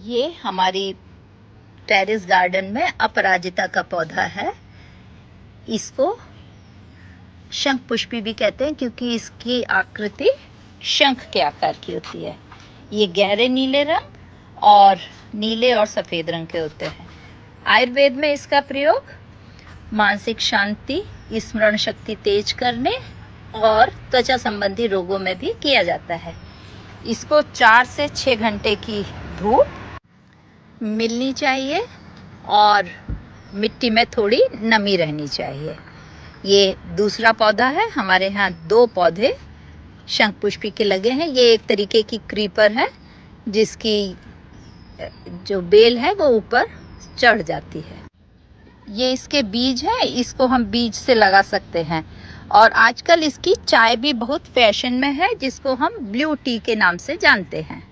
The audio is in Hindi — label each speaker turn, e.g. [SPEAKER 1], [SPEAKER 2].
[SPEAKER 1] ये हमारी टेरेस गार्डन में अपराजिता का पौधा है। इसको शंख पुष्पी भी कहते हैं क्योंकि इसकी आकृति शंख के आकार की होती है। ये गहरे नीले रंग और नीले और सफ़ेद रंग के होते हैं। आयुर्वेद में इसका प्रयोग मानसिक शांति, स्मरण शक्ति तेज करने और त्वचा संबंधी रोगों में भी किया जाता है। इसको 4 से 6 घंटे की धूप मिलनी चाहिए और मिट्टी में थोड़ी नमी रहनी चाहिए। ये दूसरा पौधा है। हमारे यहाँ 2 पौधे शंख पुष्पी के लगे हैं। ये एक तरीके की क्रीपर है जिसकी जो बेल है वो ऊपर चढ़ जाती है। ये इसके बीज है, इसको हम बीज से लगा सकते हैं। और आजकल इसकी चाय भी बहुत फैशन में है जिसको हम ब्लू टी के नाम से जानते हैं।